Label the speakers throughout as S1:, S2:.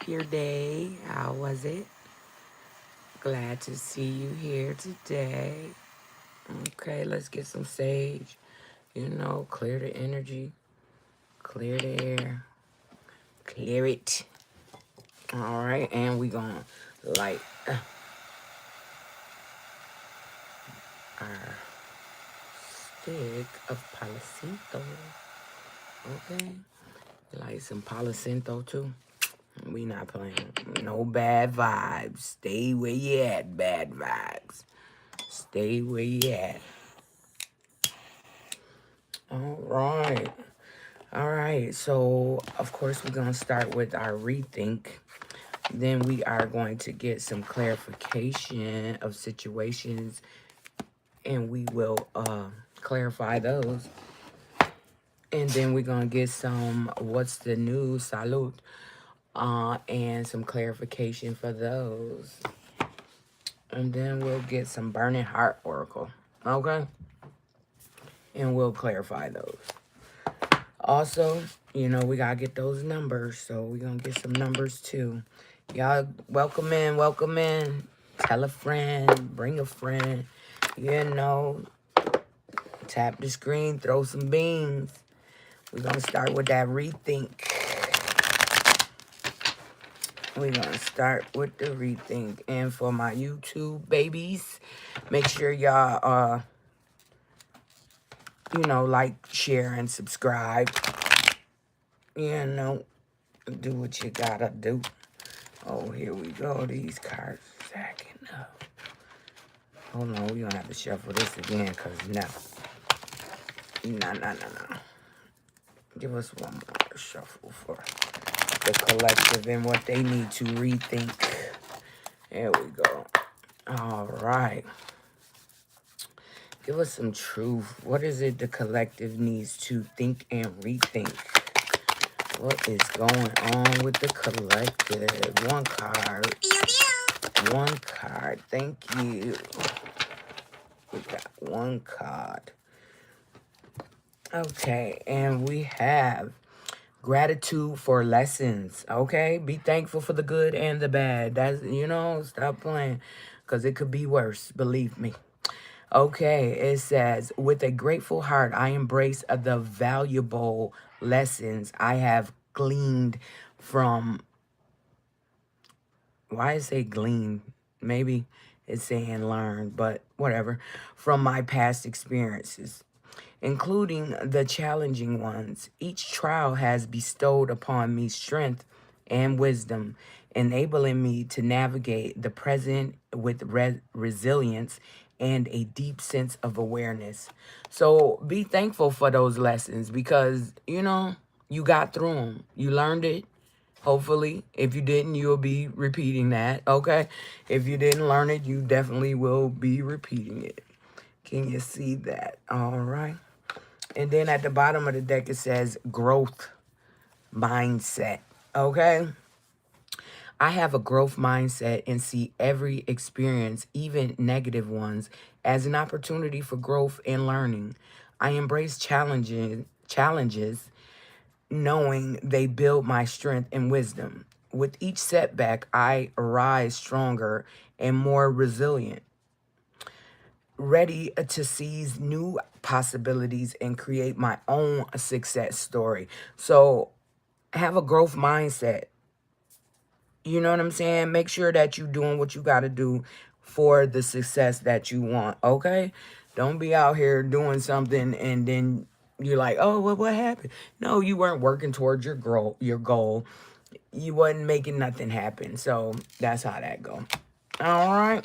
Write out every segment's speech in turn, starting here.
S1: your day? How was it? Glad to see you here today. Okay, let's get some sage. Clear the energy, clear the air, clear it. All right, and we gonna light our stick of Palo Santo. Okay, light some Palo Santo too. We not playing. No bad vibes. Stay where you at, bad vibes. Stay where you at. All right. All right. So, of course, we're going to start with our rethink. Then we are going to get some clarification of situations, and we will clarify those. And then we're going to get some what's the news, salute, and some clarification for those. And then we'll get some burning heart oracle. Okay? And we'll clarify those. Also, we got to get those numbers. So we're going to get some numbers too. Y'all, welcome in, welcome in. Tell a friend, bring a friend. Tap the screen, throw some beans. We're going to start with that rethink. We're going to start with the rethink. And for my YouTube babies, make sure y'all, like, share, and subscribe. Do what you gotta do. Oh, here we go. These cards stacking up. Hold on, we're gonna have to shuffle this again, because no. Give us one more shuffle for the collective and what they need to rethink. There we go. All right. Give us some truth. What is it the collective needs to think and rethink? What is going on with the collective? One card. One card. Thank you. We got one card. Okay, and we have gratitude for lessons. Okay, be thankful for the good and the bad. That's, stop playing, because it could be worse, believe me. Okay, it says, with a grateful heart, I embrace the valuable lessons I have gleaned from, why is it gleaned? Maybe it's saying learned, but whatever, from my past experiences, including the challenging ones. Each trial has bestowed upon me strength and wisdom, enabling me to navigate the present with resilience and a deep sense of awareness. So be thankful for those lessons, because, you got through them. You learned it. Hopefully, if you didn't, you'll be repeating that, okay? If you didn't learn it, you definitely will be repeating it. Can you see that? All right. And then at the bottom of the deck, it says growth mindset, okay? I have a growth mindset and see every experience, even negative ones, as an opportunity for growth and learning. I embrace challenges knowing they build my strength and wisdom. With each setback, I arise stronger and more resilient, ready to seize new possibilities and create my own success story. So have a growth mindset. You know what I'm saying? Make sure that you're doing what you got to do for the success that you want, okay? Don't be out here doing something and then you're like, oh, what happened? No, you weren't working towards your goal. You wasn't making nothing happen. So that's how that go. All right.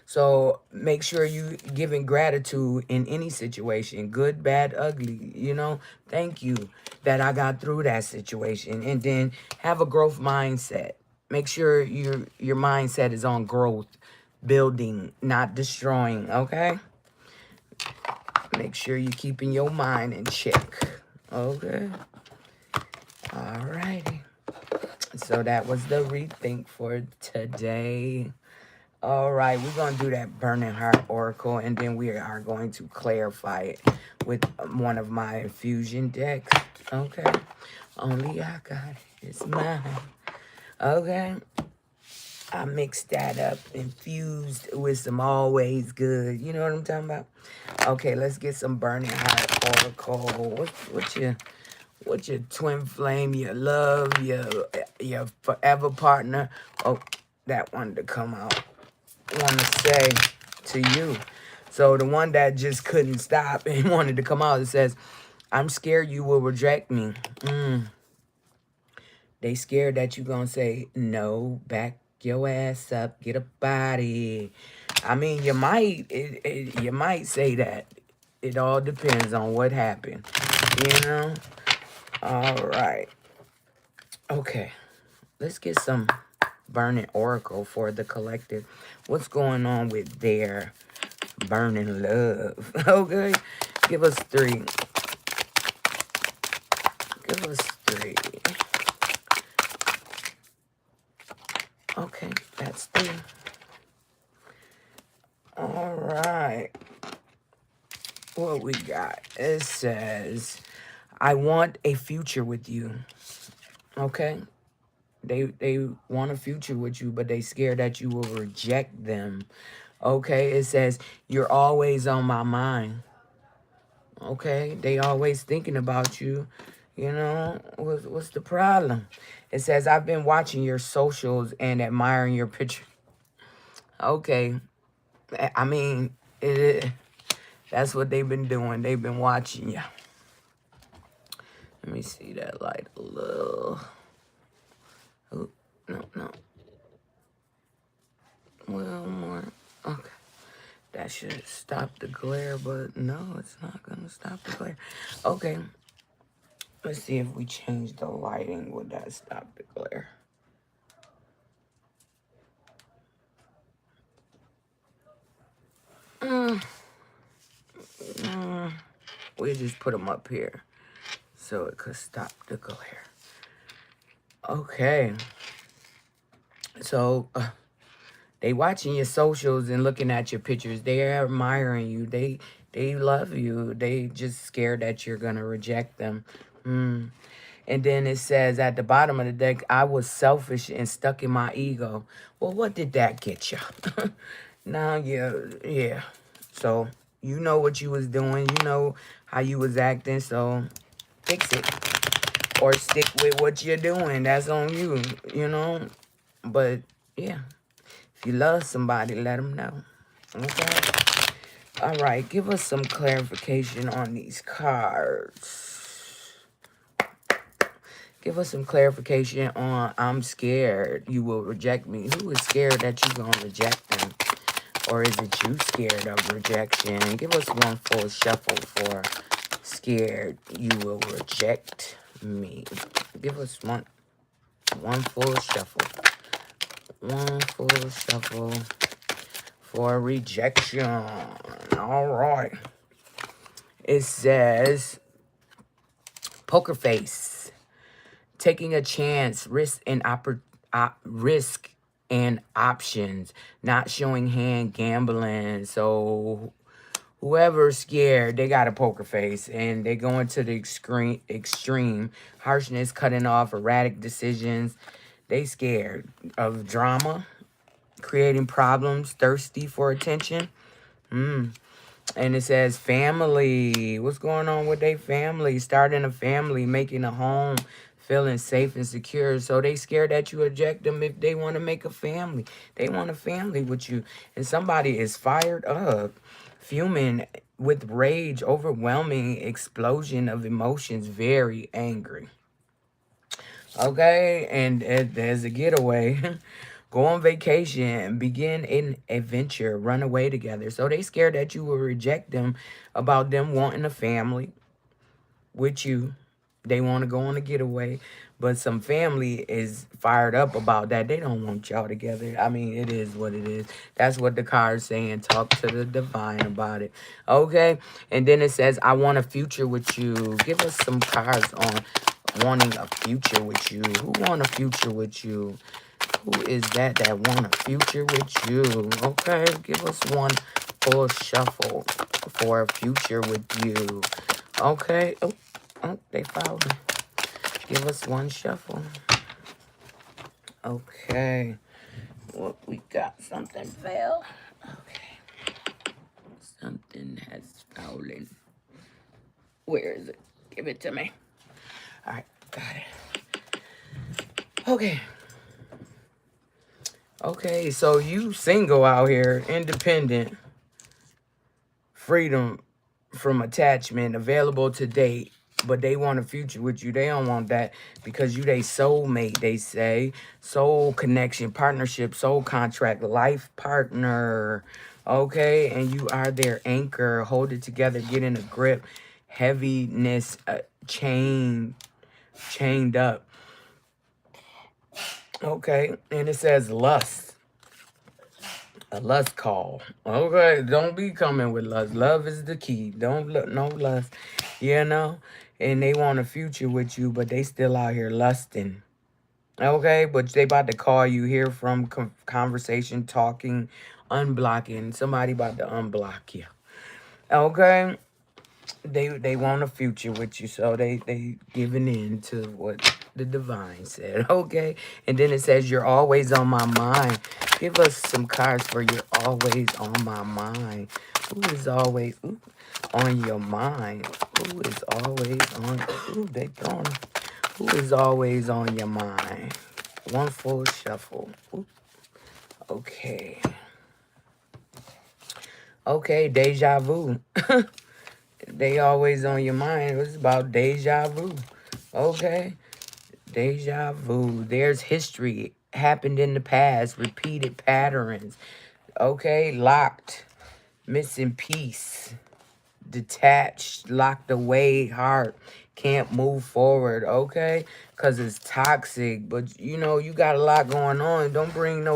S1: So make sure you giving gratitude in any situation, good, bad, ugly, Thank you that I got through that situation. And then have a growth mindset. Make sure your mindset is on growth, building, not destroying, okay? Make sure you're keeping your mind in check, okay? All righty. So that was the rethink for today. All right, we're going to do that Burning Heart Oracle, and then we are going to clarify it with one of my infusion decks. Okay. Only I got it. It's mine. Okay. I mixed that up, infused with some Always Good. You know what I'm talking about? Okay, let's get some burning hot oracle. What's your twin flame, your love, your forever partner? Oh, that one to come out. Want to say to you. So the one that just couldn't stop and wanted to come out, it says, I'm scared you will reject me. They scared that you gonna say, no, back your ass up, get a body. I mean, you might say that. It all depends on what happened, you know? All right. Okay. Let's get some burning oracle for the collective. What's going on with their burning love? Okay. Give us three. Give us three. Okay, that's three. All right. What we got? It says, I want a future with you. Okay? They want a future with you, but they scared that you will reject them. Okay? It says, you're always on my mind. Okay? They always thinking about you. You know, what's the problem? It says, I've been watching your socials and admiring your picture. Okay. I mean, that's what they've been doing. They've been watching you. Let me see that light a little. Oh, no. Well, more. Okay. That should stop the glare, but no, it's not going to stop the glare. Okay. Let's see if we change the lighting. Would that stop the glare? We'll just put them up here so it could stop the glare. Okay. So, they watching your socials and looking at your pictures. They're admiring you. They love you. They just scared that you're gonna reject them. And then it says at the bottom of the deck, I was selfish and stuck in my ego. Well, what did that get you? Now, yeah. So you know what you was doing. You know how you was acting. So fix it or stick with what you're doing. That's on you. You know. But yeah. If you love somebody, let them know. Okay? All right. Give us some clarification on these cards. Give us some clarification on I'm scared you will reject me. Who is scared that you're going to reject them? Or is it you scared of rejection? Give us one full shuffle for scared you will reject me. Give us one full shuffle. One full shuffle for rejection. All right. It says, poker face. Taking a chance, risk and options. Not showing hand, gambling. So whoever's scared, they got a poker face. And they going to the extreme. Harshness, cutting off, erratic decisions. They scared of drama. Creating problems, thirsty for attention. And it says family. What's going on with their family? Starting a family, making a home, feeling safe and secure. So they scared that you reject them if they want to make a family. They want a family with you. And somebody is fired up, fuming with rage, overwhelming explosion of emotions, very angry. Okay, and there's a getaway. Go on vacation, begin an adventure, run away together. So they scared that you will reject them about them wanting a family with you. They want to go on a getaway, but some family is fired up about that. They don't want y'all together. I mean, it is what it is. That's what the card's saying. Talk to the divine about it. Okay, and then it says, I want a future with you. Give us some cards on wanting a future with you. Who want a future with you? Who is that want a future with you? Okay, give us one full shuffle for a future with you. Okay. Oh, they found me. Give us one shuffle. Okay. What we got? Something fell. Okay. Something has fallen. Where is it? Give it to me. All right. Got it. Okay. Okay. So you single out here, independent, freedom from attachment, available to date, but they want a future with you. They don't want that because you they soulmate, they say. Soul connection, partnership, soul contract, life partner. Okay, and you are their anchor. Hold it together, get in a grip. Heaviness, chained up. Okay, and it says lust. A lust call. Okay, don't be coming with lust. Love is the key. Don't look no lust, you know. And they want a future with you, but they still out here lusting. Okay, but they about to call you, hear from conversation, talking, unblocking. Somebody about to unblock you. Okay, they want a future with you, so they giving in to what the divine said. Okay, and then it says you're always on my mind. Give us some cards for you're always on my mind. Who is always on your mind? Who is always on? Ooh, they gone. Who is always on your mind? One full shuffle. Ooh, okay. Okay, deja vu. They always on your mind. It's about deja vu. Okay. Deja vu. There's history. Happened in the past. Repeated patterns. Okay. Locked. Missing piece. Detached. Locked away. Heart. Can't move forward. Okay. Because it's toxic. But, you know, you got a lot going on. Don't bring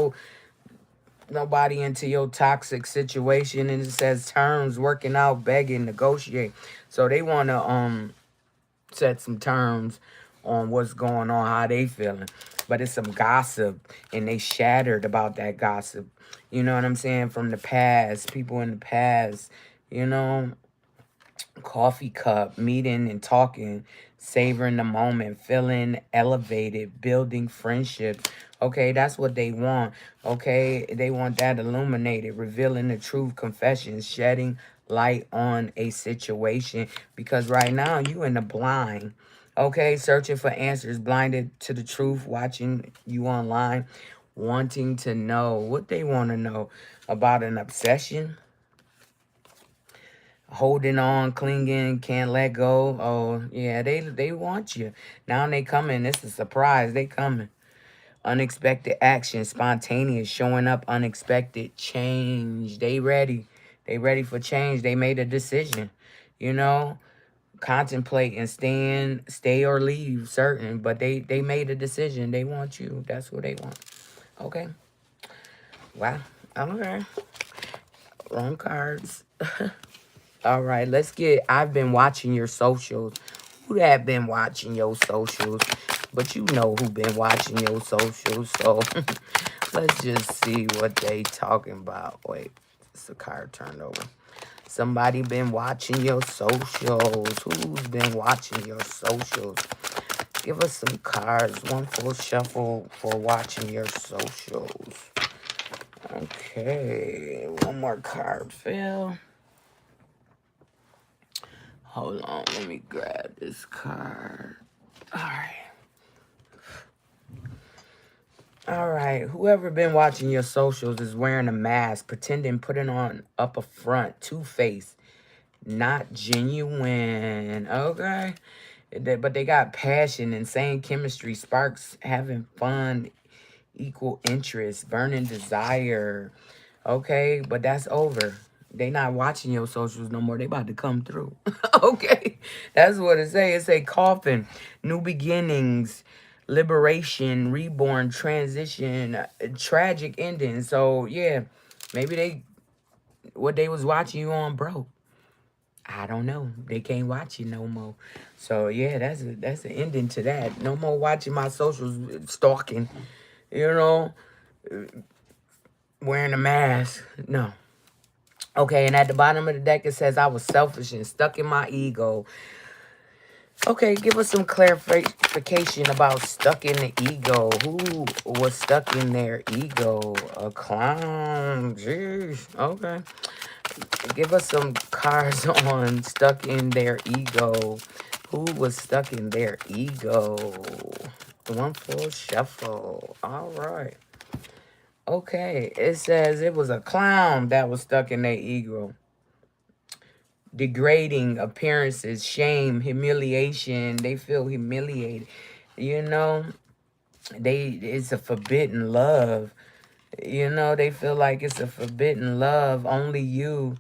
S1: nobody into your toxic situation. And it says terms, working out, begging, negotiate. So they want to set some terms on what's going on, how they feeling. But it's some gossip, and they shattered about that gossip. You know what I'm saying? From the past, people in the past, you know, coffee cup, meeting and talking, savoring the moment, feeling elevated, building friendships. Okay, that's what they want. Okay, they want that illuminated, revealing the truth, confessions, shedding light on a situation. Because right now you in the blind. Okay, searching for answers, blinded to the truth, watching you online, wanting to know what they want to know about an obsession, holding on, clinging, can't let go. Oh, yeah, they want you. Now they coming. It's a surprise. They coming. Unexpected action, spontaneous, showing up, unexpected change. They ready. They ready for change. They made a decision. You know, contemplate and stay or leave, certain. But they made a decision. They want you. That's what they want. Okay. Wow. Okay. Wrong cards. All right, let's get. I've been watching your socials. Who that been watching your socials? But you know who been watching your socials. So let's just see what they talking about. Wait, it's a card turned over. Somebody been watching your socials. Who's been watching your socials? Give us some cards. One full shuffle for watching your socials. Okay, one more card fell. Hold on, let me grab this card. All right. Whoever been watching your socials is wearing a mask, pretending, putting on up a front, two-faced, not genuine. Okay. But they got passion, insane chemistry, sparks, having fun, equal interest, burning desire. Okay, but that's over. They not watching your socials no more. They about to come through. Okay, that's what it say. It say coffin, new beginnings, liberation, reborn, transition, tragic ending. So yeah, maybe what they was watching you on broke. I don't know. They can't watch you no more. So yeah, that's an ending to that. No more watching my socials, stalking. You know, wearing a mask. No. Okay, and at the bottom of the deck, it says, I was selfish and stuck in my ego. Okay, give us some clarification about stuck in the ego. Who was stuck in their ego? A clown. Jeez. Okay. Give us some cards on stuck in their ego. Who was stuck in their ego? One full shuffle. All right. Okay. It says it was a clown that was stuck in their ego. Degrading appearances, shame, humiliation. They feel humiliated. You know, it's a forbidden love. You know, they feel like it's a forbidden love. Only you.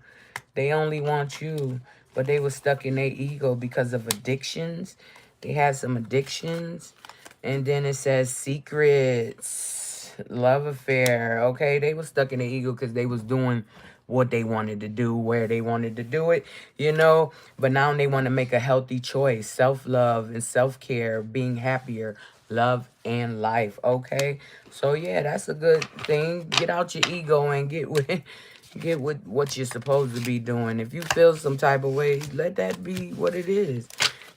S1: They only want you. But they were stuck in their ego because of addictions. They had some addictions. And then it says secrets, love affair. Okay, they were stuck in the ego because they was doing what they wanted to do, where they wanted to do it, you know. But now they want to make a healthy choice, self-love and self-care, being happier, love and life. Okay, so yeah, that's a good thing. Get out your ego and get with what you're supposed to be doing. If you feel some type of way, let that be what it is,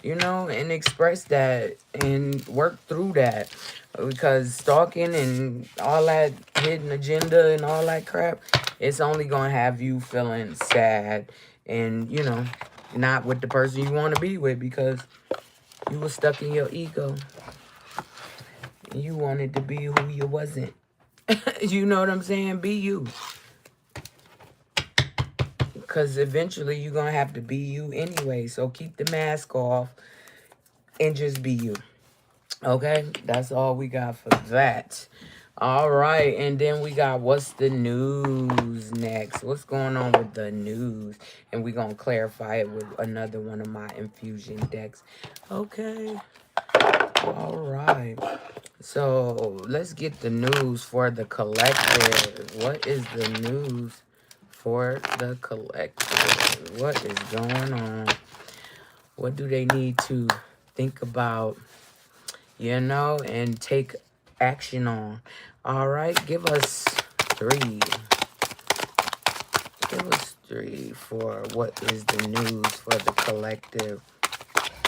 S1: you know, and express that and work through that. Because stalking and all that hidden agenda and all that crap, it's only going to have you feeling sad and, you know, not with the person you want to be with because you were stuck in your ego. You wanted to be who you wasn't. You know what I'm saying? Be you. Because eventually you're going to have to be you anyway. So keep the mask off and just be you. Okay? That's all we got for that. All right. And then we got what's the news next? What's going on with the news? And we're going to clarify it with another one of my infusion decks. Okay. All right. So let's get the news for the collective. What is the news for the collective? What is going on? What do they need to think about, you know, and take action on? All right, give us three. Give us three for what is the news for the collective.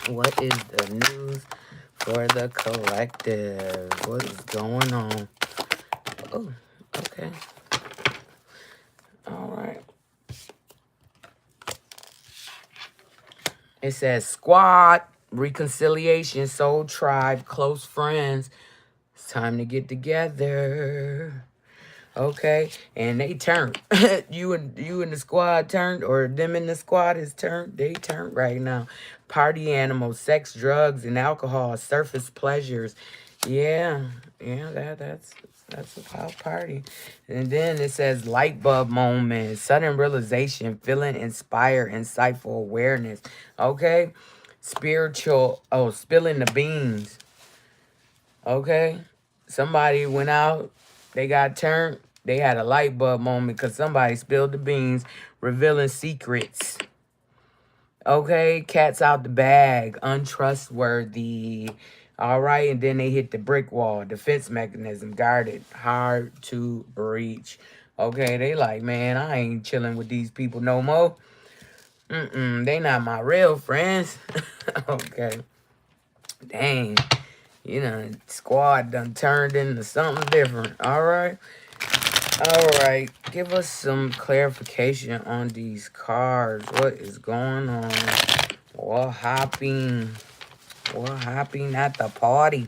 S1: What is the news for the collective? What is going on? Oh, okay. All right. It says squad, reconciliation, soul tribe, close friends. It's time to get together. Okay, and they turned. you and the squad turned, or them in the squad is turned. They turned right now. Party animals, sex, drugs, and alcohol, surface pleasures. Yeah, yeah, that's about party. And then it says light bulb moment, sudden realization, feeling inspired, insightful awareness. Okay, spiritual. Oh, spilling the beans. Okay, somebody went out, they got turned, they had a light bulb moment because somebody spilled the beans, revealing secrets. Okay, cat's out the bag, untrustworthy. All right, and then they hit the brick wall, defense mechanism, guarded, hard to reach. Okay, they like, man, I ain't chilling with these people no more. They not my real friends. Okay, dang. You know, squad done turned into something different. All right. All right. Give us some clarification on these cards. What is going on? What happened? What happened at the party?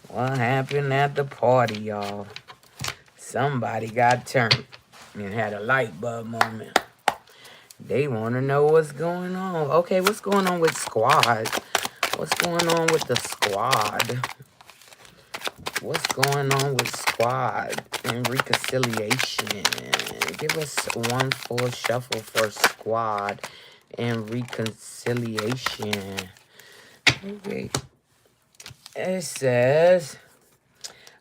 S1: What happened at the party, y'all? Somebody got turned and had a light bulb moment. They want to know what's going on. Okay, what's going on with squad? What's going on with the squad? What's going on with squad and reconciliation? Give us one full shuffle for squad and reconciliation. Okay. It says,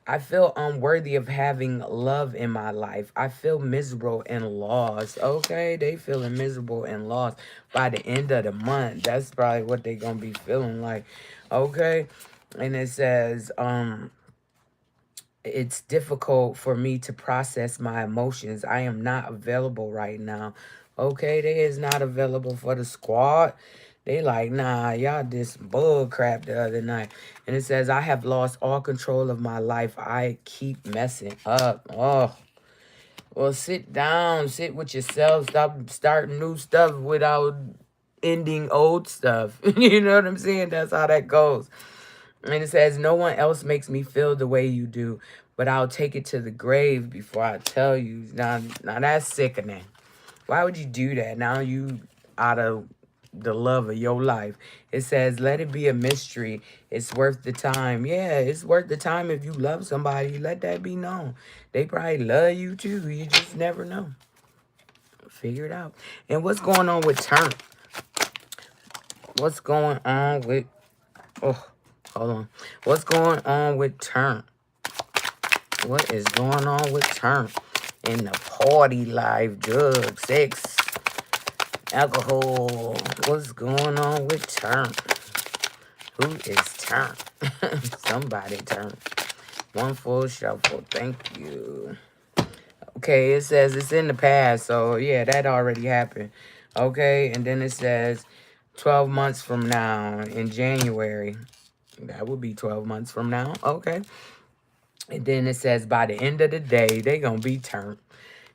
S1: I feel unworthy of having love in my life. I feel miserable and lost. Okay, they feeling miserable and lost by the end of the month. That's probably what they gonna be feeling like. Okay. And it says, it's difficult for me to process my emotions. I am not available right now. Okay, they is not available for the squad. They like, nah, y'all did some bull crap the other night. And it says, I have lost all control of my life. I keep messing up. Oh, well, sit down, sit with yourself. Stop starting new stuff without ending old stuff. You know what I'm saying? That's how that goes. And it says, no one else makes me feel the way you do, but I'll take it to the grave before I tell you. Now that's sickening. Why would you do that? Now you out of the love of your life. It says, let it be a mystery. It's worth the time. Yeah, it's worth the time if you love somebody. Let that be known. They probably love you too. You just never know. Figure it out. And what's going on with Turn? What's going on with... Oh, hold on. What's going on with Turn? What is going on with Turn? In the party life, drugs, sex, alcohol. What's going on with Turn? Who is Turn? Somebody Turn. One full shuffle. Thank you. Okay, it says it's in the past. So, yeah, that already happened. Okay, and then it says 12 months from now in January. That would be 12 months from now. Okay. And then it says by the end of the day, they going to be turned.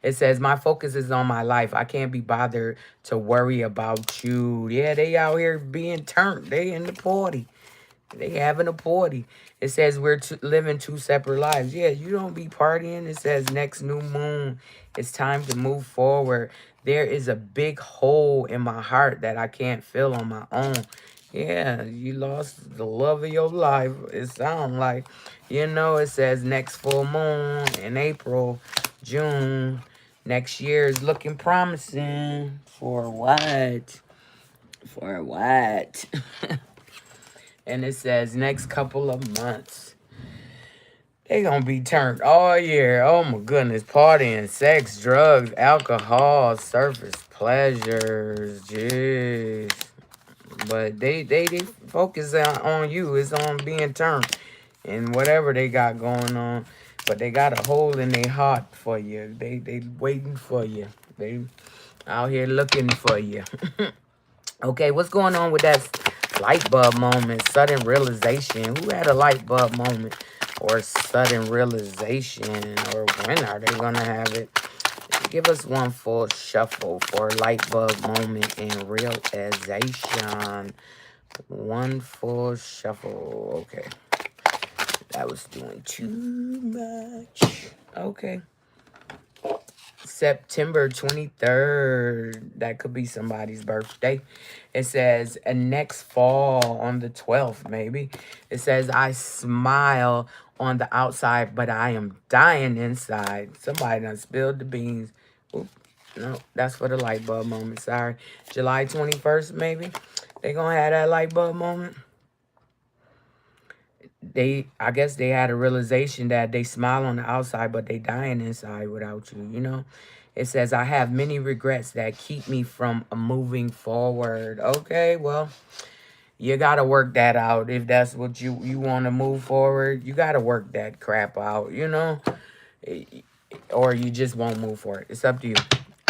S1: It says, my focus is on my life. I can't be bothered to worry about you. Yeah, they out here being turned. They in the party. They having a party. It says we're living two separate lives. Yeah, you don't be partying. It says next new moon. It's time to move forward. There is a big hole in my heart that I can't fill on my own. Yeah, you lost the love of your life. It sounds like, you know, it says next full moon in April, June. Next year is looking promising. For what? For what? And it says next couple of months. They gonna be turned all year. Oh my goodness. Partying, sex, drugs, alcohol, surface pleasures. Jeez. But they focus on you. It's on being turned. And whatever they got going on. But they got a hole in their heart for you. They waiting for you. They out here looking for you. Okay, what's going on with that light bulb moment, sudden realization? Who had a light bulb moment or sudden realization? Or when are they going to have it? Give us one full shuffle for light bulb moment and realization. One full shuffle. Okay. That was doing too much. Okay. September 23rd. That could be somebody's birthday. It says next fall on the 12th, maybe. It says I smile on the outside, but I am dying inside. Somebody done spilled the beans. Oop, no, that's for the light bulb moment. Sorry. July 21st, maybe. They gonna have that light bulb moment. I guess they had a realization that they smile on the outside, but they dying inside without you, you know? It says, I have many regrets that keep me from moving forward. Okay, well, you got to work that out. If that's what you want to move forward, you got to work that crap out, you know? Or you just won't move forward. It's up to you.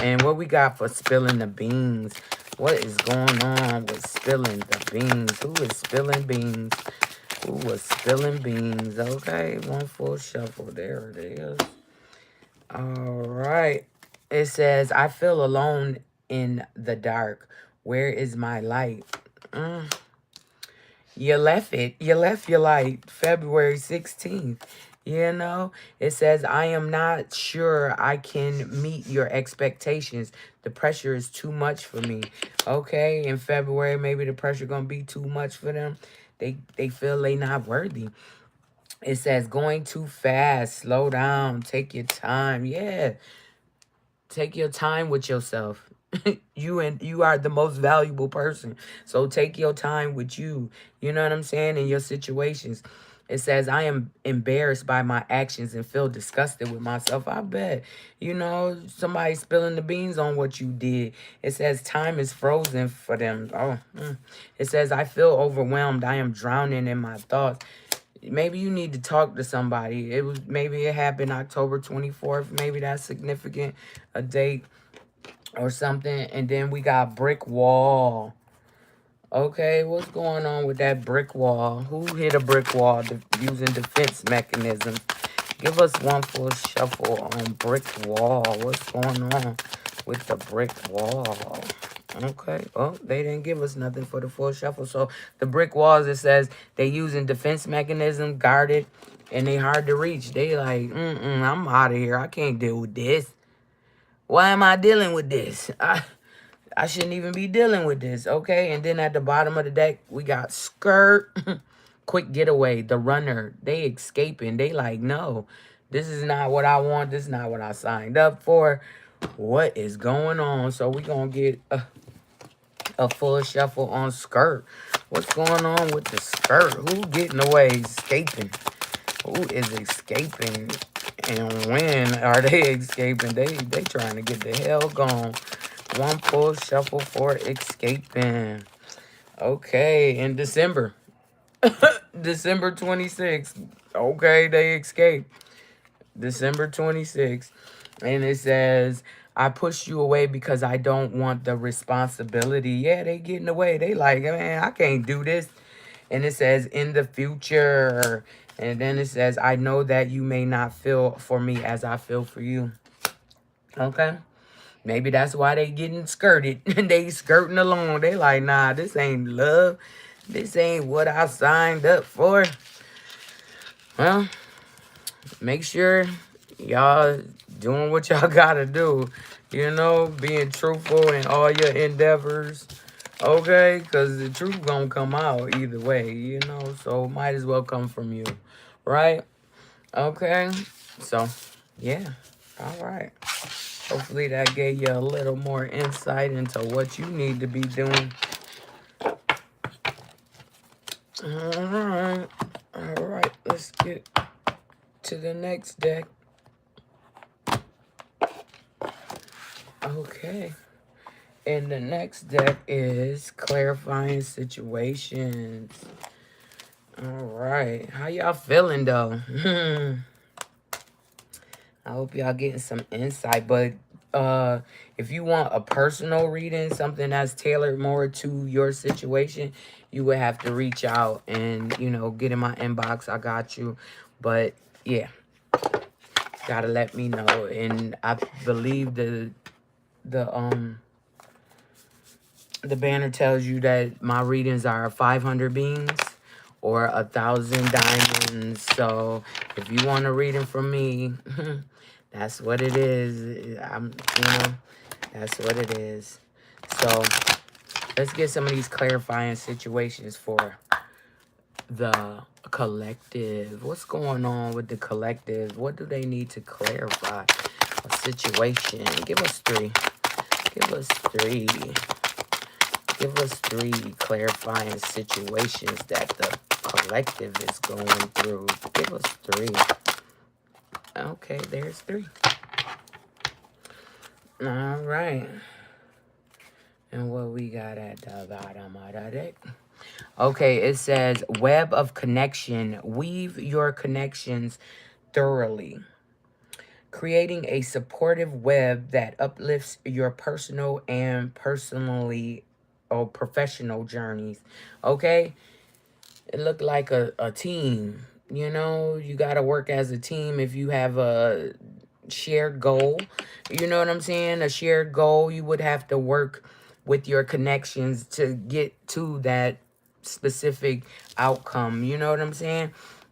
S1: And what we got for spilling the beans? What is going on with spilling the beans? Who is spilling beans? Who was spilling beans? Okay, one full shuffle. There it is. All right. It says, I feel alone in the dark. Where is my light? You left it. You left your light February 16th. You know, it says, I am not sure I can meet your expectations. The pressure is too much for me. Okay, in February, maybe the pressure going to be too much for them. They feel they not worthy. It says, going too fast. Slow down. Take your time. Yeah, take your time with yourself. You are the most valuable person. So take your time with you. You know what I'm saying? In your situations. It says, I am embarrassed by my actions and feel disgusted with myself. I bet. You know, somebody spilling the beans on what you did. It says, time is frozen for them. Oh, It says, I feel overwhelmed. I am drowning in my thoughts. Maybe you need to talk to somebody. Maybe it happened October 24th. Maybe that's significant. A date or something. And then we got brick wall. Okay, what's going on with that brick wall? Who hit a brick wall using defense mechanisms? Give us one full shuffle on brick wall. What's going on with the brick wall? Okay. Oh, they didn't give us nothing for the full shuffle. So the brick walls, it says they using defense mechanism, guarded, and they hard to reach. They like, I'm out of here. I can't deal with this. Why am I dealing with this? I shouldn't even be dealing with this, okay? And then at the bottom of the deck, we got skirt, quick getaway, the runner. They escaping. They like, no, this is not what I want. This is not what I signed up for. What is going on? So we going to get a full shuffle on skirt. What's going on with the skirt? Who getting away, escaping? Who is escaping? And when are they escaping? They trying to get the hell gone. One full shuffle for escaping. Okay, in December. December 26th. Okay, they escaped. December 26th. And it says, I pushed you away because I don't want the responsibility. Yeah, they getting away. They like, man, I can't do this. And it says, in the future. And then it says, I know that you may not feel for me as I feel for you. Okay? Maybe that's why they getting skirted. They skirting along. They like, nah, this ain't love. This ain't what I signed up for. Well, make sure y'all doing what y'all gotta do. You know, being truthful in all your endeavors. Okay? Because the truth gonna come out either way, you know? So might as well come from you. Right? Okay? So, yeah. All right. Hopefully that gave you a little more insight into what you need to be doing. All right. All right. Let's get to the next deck. Okay. And the next deck is clarifying situations. All right. How y'all feeling, though? I hope y'all getting some insight. But if you want a personal reading, something that's tailored more to your situation, you would have to reach out and, you know, get in my inbox. I got you. But, yeah. Gotta let me know. And I believe the banner tells you that my readings are 500 beans or 1,000 diamonds. So if you want a reading from me, that's what it is. That's what it is. So let's get some of these clarifying situations for the collective. What's going on with the collective? What do they need to clarify? A situation. Give us three. Give us three. Give us three clarifying situations that the collective is going through. Give us three. Okay, there's three. All right. And what we got at the bottom of the deck? Okay, it says web of connection. Weave your connections thoroughly, creating a supportive web that uplifts your personal and professional journeys. Okay, it looked like a team. You know, you got to work as a team if you have a shared goal. You know what I'm saying? A shared goal, you would have to work with your connections to get to that specific outcome. You know what I'm saying?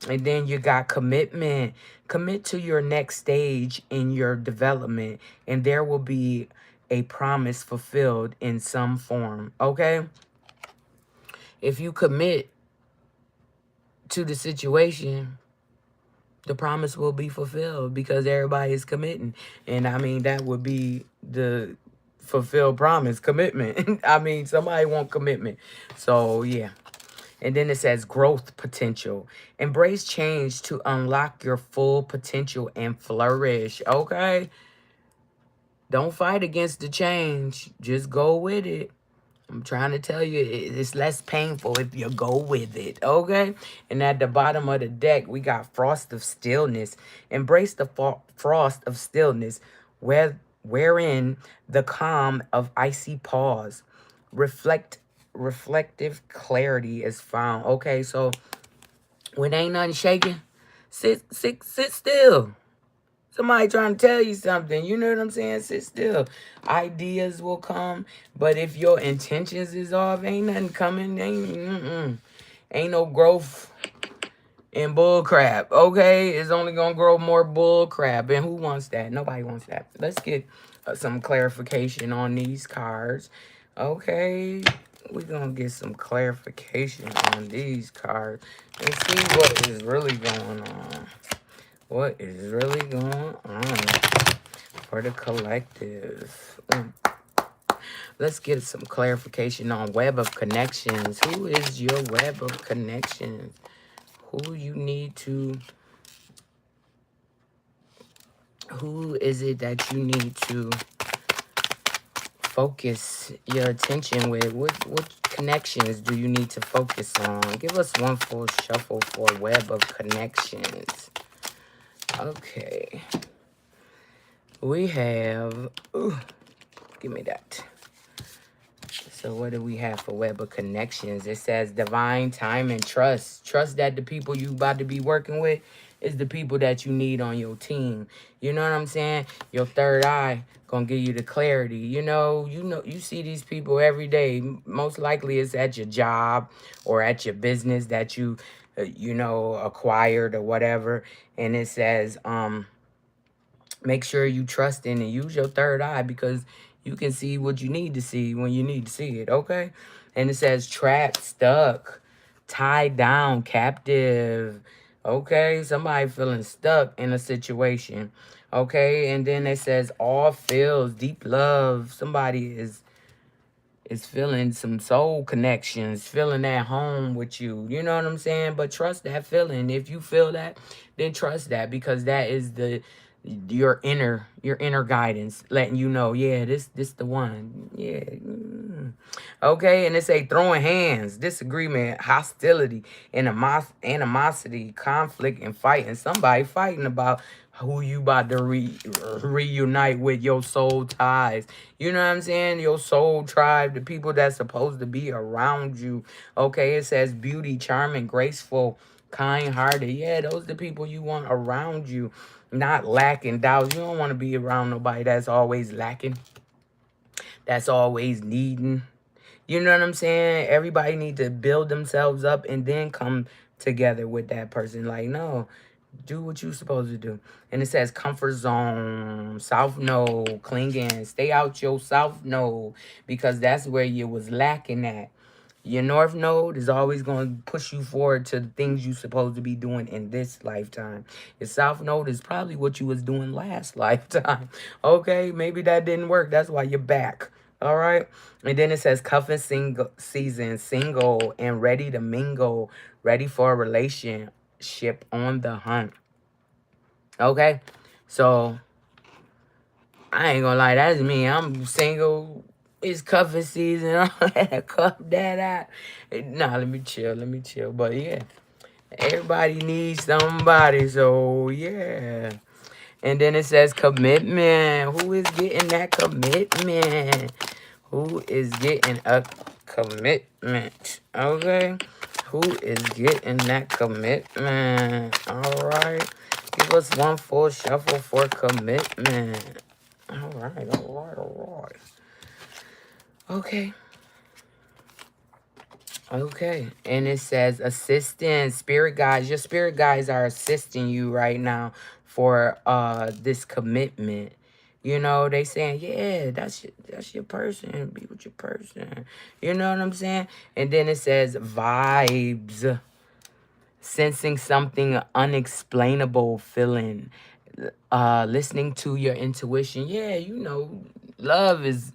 S1: And then you got commitment. Commit to your next stage in your development, and there will be a promise fulfilled in some form. Okay? If you commit to the situation, the promise will be fulfilled because everybody is committing. And I mean, that would be the fulfilled promise, commitment. I mean, somebody want commitment. So, yeah. And then it says growth potential. Embrace change to unlock your full potential and flourish. Okay? Don't fight against the change. Just go with it. I'm trying to tell you, it's less painful if you go with it, okay? And at the bottom of the deck, we got Frost of Stillness. Embrace the frost of stillness, wherein the calm of icy pause. Reflect reflective clarity is found. Okay, so when ain't nothing shaking, sit still. Somebody trying to tell you something. You know what I'm saying? Sit still. Ideas will come, but if your intentions is off, ain't nothing coming. Ain't no growth in bull crap. Okay, it's only gonna grow more bull crap, and who wants that? Nobody wants that. Let's get some clarification on these cards. Okay, we're gonna get some clarification on these cards and see what is really going on. What is really going on for the collective? Let's get some clarification on web of connections. Who is your web of connections? Who you need to... Who is it that you need to focus your attention with? What connections do you need to focus on? Give us one full shuffle for web of connections. Okay. We have... Ooh, give me that. So what do we have for web of connections? It says divine time and trust. Trust that the people you about to be working with is the people that you need on your team. You know what I'm saying? Your third eye gonna give you the clarity. You see these people every day. Most likely it's at your job or at your business that you acquired or whatever. And it says make sure you trust in and use your third eye, because you can see what you need to see when you need to see it, okay? And it says trapped, stuck, tied down, captive, okay? Somebody feeling stuck in a situation, okay? And then it says all feels, deep love. Somebody is feeling some soul connections, feeling at home with you. You know what I'm saying? But trust that feeling. If you feel that, then trust that, because that is your inner guidance letting you know, yeah, this the one. Yeah. Okay, and it say throwing hands, disagreement, hostility, animosity, conflict, and fighting. Somebody fighting about who you about to reunite with, your soul ties. You know what I'm saying? Your soul tribe, the people that's supposed to be around you. Okay, it says beauty, charming, graceful, kind-hearted. Yeah, those the people you want around you, not lacking doubts. You don't want to be around nobody that's always lacking, that's always needing. You know what I'm saying? Everybody need to build themselves up and then come together with that person. Like, no, do what you supposed to do. And it says comfort zone, south node, clinging. Stay out your south node, because that's where you was lacking at. Your north node is always going to push you forward to the things you're supposed to be doing in this lifetime. Your south node is probably what you was doing last lifetime. Okay, maybe that didn't work. That's why you're back. All right. And then it says cuffing season, single and ready to mingle, ready for a relationship, on the hunt. Okay. So I ain't gonna lie, that's me. I'm single. It's cuffing season. I'm gonna cuff that out. Nah, let me chill. But yeah, everybody needs somebody. So yeah. And then it says commitment. Who is getting that commitment? Who is getting a commitment? Okay. Who is getting that commitment? All right. Give us one full shuffle for commitment. All right. Okay. Okay. And it says assistant, spirit guides. Your spirit guides are assisting you right now for this commitment. You know, they saying, yeah, that's your person. Be with your person. You know what I'm saying? And then it says vibes. Sensing something unexplainable, feeling, listening to your intuition. Yeah, love is...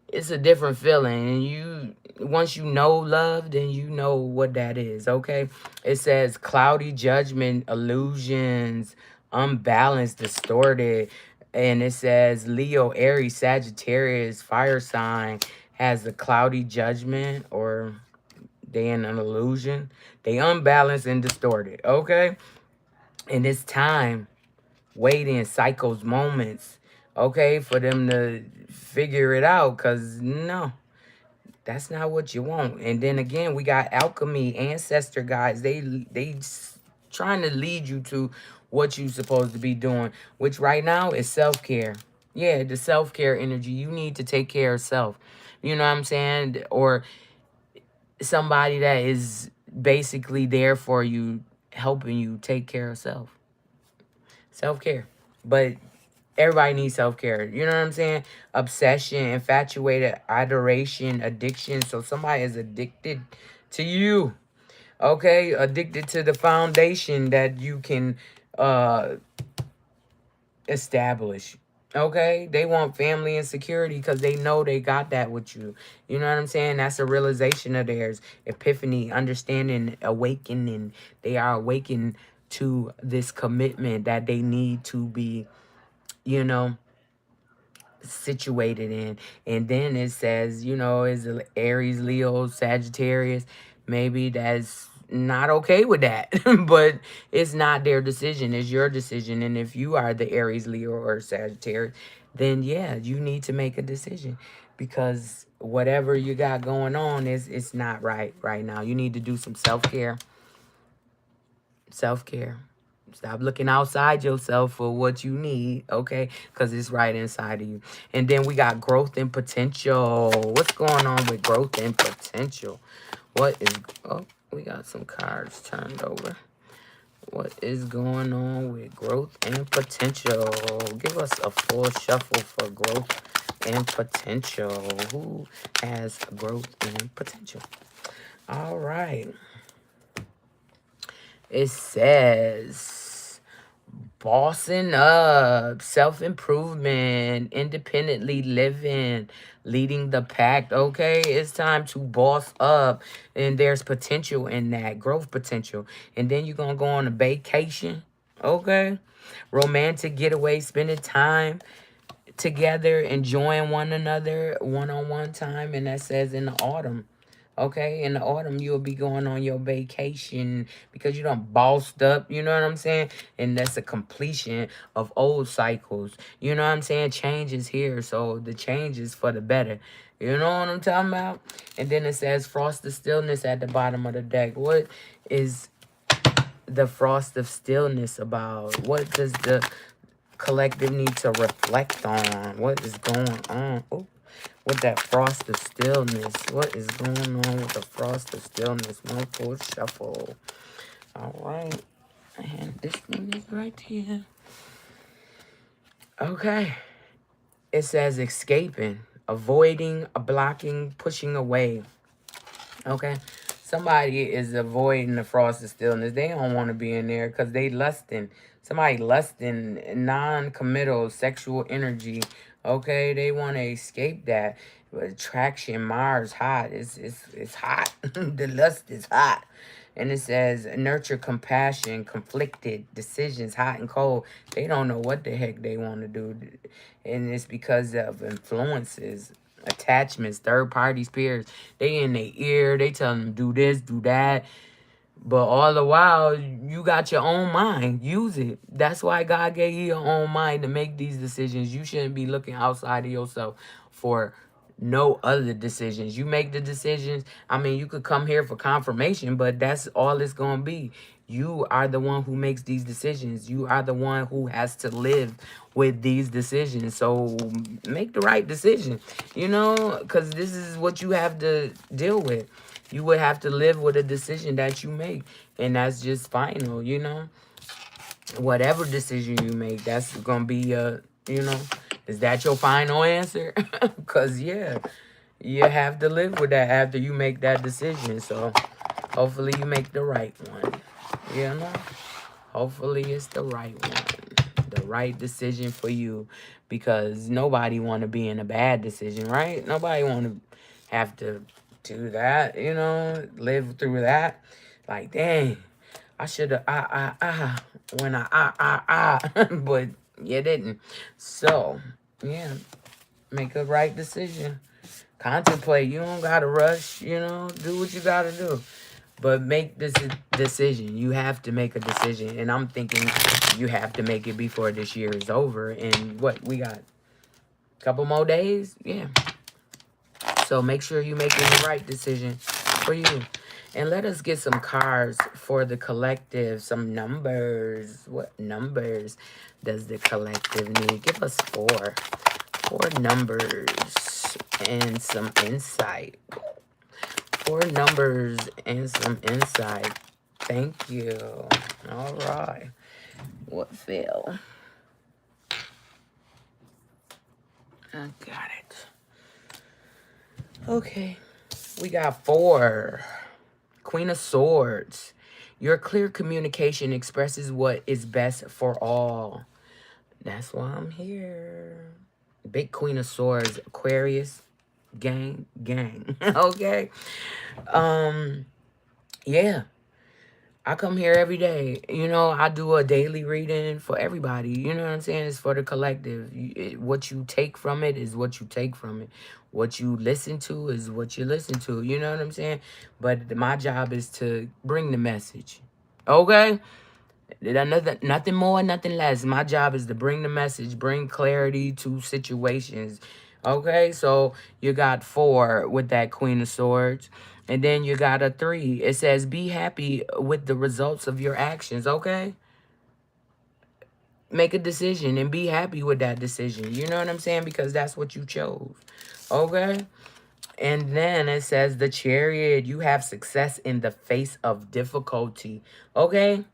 S1: it's a different feeling, and once you know love, then you know what that is. Okay, it says cloudy judgment, illusions, unbalanced, distorted. And it says Leo, Aries, Sagittarius, fire sign has a cloudy judgment, or they in an illusion. They unbalanced and distorted. Okay, and it's time, waiting, cycles, moments, okay, for them to figure it out. Because no, That's not what you want. And then again, we got alchemy, ancestor guides. Trying to lead you to what you supposed to be doing, which right now is self-care. Yeah, the self-care energy. You need to take care of self. You know what I'm saying? Or somebody that is basically there for you, helping you take care of self. Self-care. But everybody needs self-care. You know what I'm saying? Obsession, infatuated, adoration, addiction. So somebody is addicted to you. Okay? Addicted to the foundation that you can uh establish. Okay? They want family and security because they know they got that with you. You know what I'm saying? That's a realization of theirs. Epiphany, understanding, awakening. They are awakened to this commitment that they need to be, you know, situated in. And then it says, you know, is Aries, Leo, Sagittarius. Maybe that's not okay with that, but it's not their decision. It's your decision. And if you are the Aries, Leo, or Sagittarius, then yeah, you need to make a decision, because whatever you got going on is it's not right now. You need to do some self-care. Self-care. Stop looking outside yourself for what you need, okay? Because it's right inside of you. And then we got growth and potential. What's going on with growth and potential? What is... Oh, we got some cards turned over. What is going on with growth and potential? Give us a full shuffle for growth and potential. Who has growth and potential? All right. It says bossing up, self-improvement, independently living, leading the pack. Okay, it's time to boss up, and there's potential in that, growth potential. And then you're gonna go on a vacation. Okay, romantic getaway, spending time together, enjoying one another, one-on-one time. And that says in the autumn. Okay, in the autumn, you'll be going on your vacation because you done bossed up, you know what I'm saying? And that's a completion of old cycles. You know what I'm saying? Change is here, so the change is for the better. You know what I'm talking about? And then it says frost of stillness at the bottom of the deck. What is the frost of stillness about? What does the collective need to reflect on? What is going on? Oh, with that frost of stillness. What is going on with the frost of stillness? One full shuffle. All right. And this thing is right here. Okay. It says escaping, avoiding, blocking, pushing away. Okay. Somebody is avoiding the frost of stillness. They don't want to be in there because they lusting. Somebody lusting, non-committal sexual energy. Okay, they want to escape that. But attraction, Mars, hot. It's hot. The lust is hot. And it says nurture compassion, conflicted decisions, hot and cold. They don't know what the heck they want to do. And it's because of influences, attachments, third parties, peers. They in their ear. They tell them do this, do that. But all the while, you got your own mind. Use it. That's why God gave you your own mind to make these decisions. You shouldn't be looking outside of yourself for no other decisions. You make the decisions. I mean, you could come here for confirmation, but that's all it's going to be. You are the one who makes these decisions. You are the one who has to live with these decisions. So make the right decision, you know, because this is what you have to deal with. You would have to live with a decision that you make. And that's just final, you know. Whatever decision you make, that's going to be your, you know. Is that your final answer? Because, yeah, you have to live with that after you make that decision. So, hopefully you make the right one. You know? Hopefully it's the right one. The right decision for you. Because nobody want to be in a bad decision, right? Nobody want to have to do that, you know, live through that. Like, dang, I should have, when but you didn't. So, yeah, make a right decision. Contemplate. You don't got to rush, you know, do what you got to do. But make this decision. You have to make a decision. And I'm thinking you have to make it before this year is over. And what, we got a couple more days? Yeah. So make sure you're making the right decision for you. And let us get some cards for the collective, some numbers. What numbers does the collective need? Give us four. Four numbers and some insight. Four numbers and some insight. Thank you. All right. What fell? I got it. Okay. We got four. Queen of Swords. Your clear communication expresses what is best for all. That's why I'm here. Big Queen of Swords, Aquarius, gang. Okay. Yeah. I come here every day. You know, I do a daily reading for everybody. You know what I'm saying? It's for the collective. What you take from it is what you take from it. What you listen to is what you listen to. You know what I'm saying? But my job is to bring the message. Okay? Nothing more, nothing less. My job is to bring the message, bring clarity to situations. Okay, so you got four with that Queen of Swords. And then you got a three. It says, be happy with the results of your actions. Okay? Make a decision and be happy with that decision. You know what I'm saying? Because that's what you chose. Okay? And then it says, the Chariot. You have success in the face of difficulty. Okay?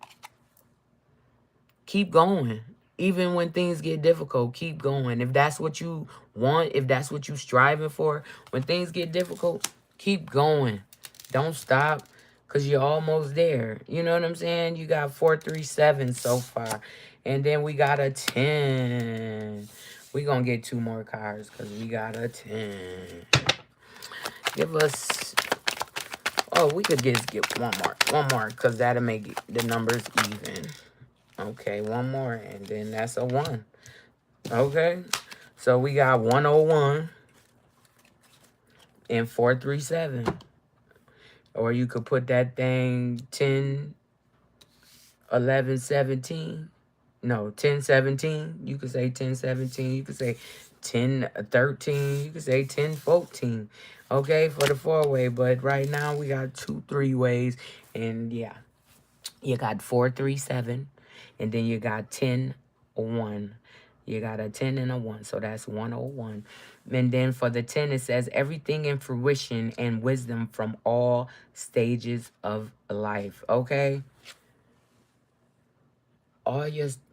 S1: Keep going. Even when things get difficult, keep going. If that's what you want, if that's what you're striving for, when things get difficult, keep going. Don't stop because you're almost there. You know what I'm saying? You got 437 so far. And then we got a 10. We're going to get two more cards because we got a 10. Give us... Oh, we could just get one more. One more because that'll make the numbers even. Okay, one more, and then that's a 1. Okay, so we got 101 and 437. Or you could put that thing 10, 11, 17. No, 10, 17. You could say 10, 17. You could say 10, 13. You could say 10, 14. Okay, for the four-way. But right now we got 2 3-ways. And yeah, you got 437. And then you got 10, 1. You got a 10 and a 1. So that's 101. And then for the 10, it says everything in fruition and wisdom from all stages of life. Okay?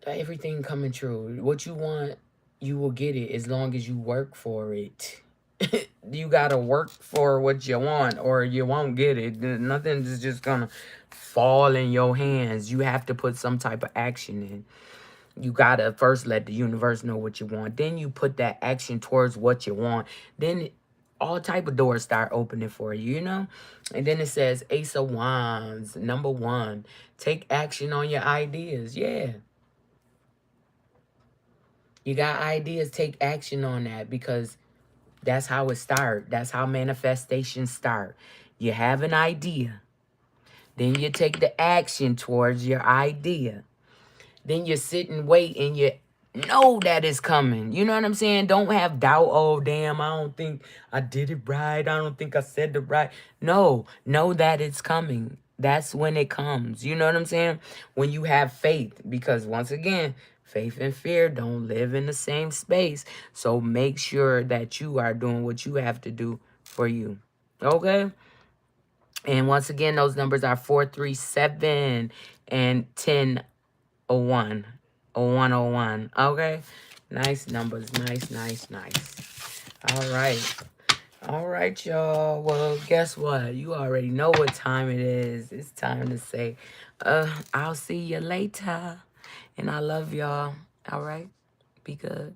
S1: Everything coming true. What you want, you will get it as long as you work for it. You gotta work for what you want or you won't get it. Nothing's just gonna fall in your hands. You have to put some type of action in. You gotta first let the universe know what you want. Then you put that action towards what you want. Then all type of doors start opening for you, you know? And then it says Ace of Wands, number 1. Take action on your ideas. Yeah. You got ideas, take action on that because that's how it starts. That's how manifestations start. You have an idea. Then you take the action towards your idea. Then you sit and wait and you know that it's coming. You know what I'm saying? Don't have doubt. Oh, damn, I don't think I did it right. I don't think I said it right. No, know that it's coming. That's when it comes. You know what I'm saying? When you have faith. Because once again, faith and fear don't live in the same space. So make sure that you are doing what you have to do for you. Okay? And once again, those numbers are 437 and 1001. 101. Okay? Nice numbers. Nice. All right. All right, y'all. Well, guess what? You already know what time it is. It's time to say, I'll see you later. And I love y'all. All right? Be good.